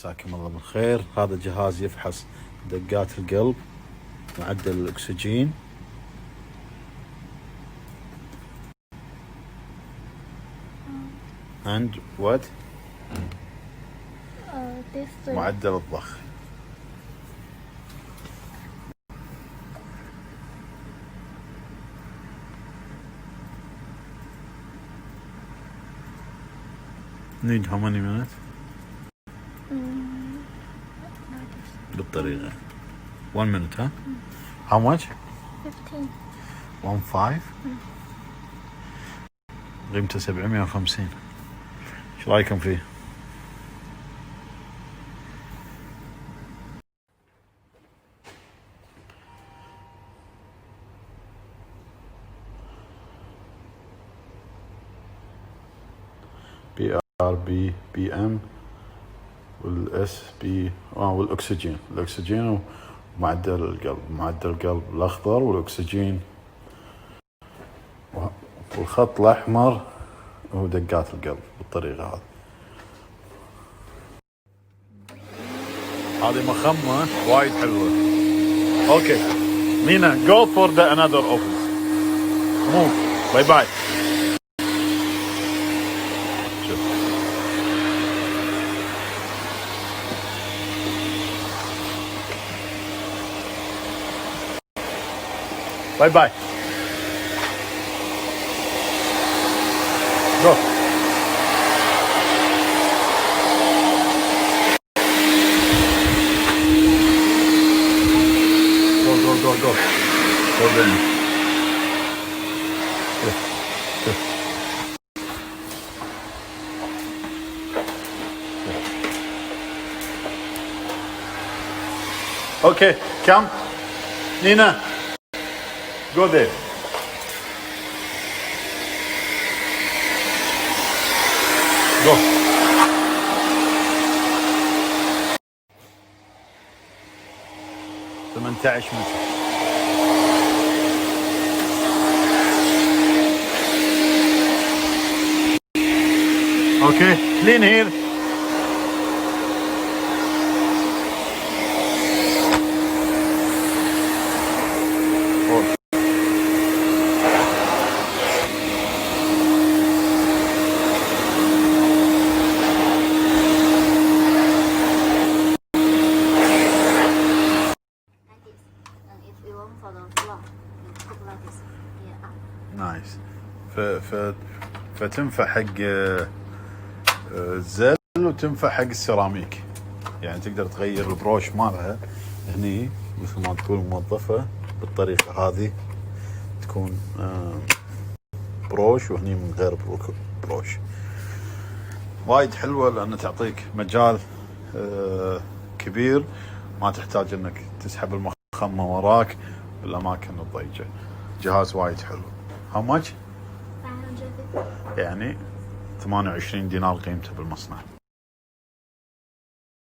مساكم الله بالخير. هذا جهاز يفحص دقات القلب، معدل الأكسجين، and what؟ معدل الضخ. Need how many minutes؟ بالطريقة 1 minute ها؟ How much؟ 15 قيمته 750. ايش رايكم فيه؟ BM والاس بي والاكسجين، الاكسجين ومعدل القلب، معدل القلب الاخضر والاكسجين، والخط الاحمر هو دقات القلب بالطريقه هذه. هذه مخمه وايد حلوه. اوكي نينا go for the another office. move. باي باي. باي باي. جو. Go. Go then. Okay, come. Nina, go there. Go. ثمانية متر. Okay, clean here. نايس. فتنفع حق الزل وتنفع حق السيراميك، يعني تقدر تغير البروش مالها هني مثل ما تكون موظفة بالطريقة هذه، تكون بروش وهني من غير بروش. وايد حلوة لأن تعطيك مجال كبير، ما تحتاج انك تسحب المخمة وراك بالأماكن الضيقة. جهاز وايد حلو. How much؟ يعني 28 دينار قيمته بالمصنع.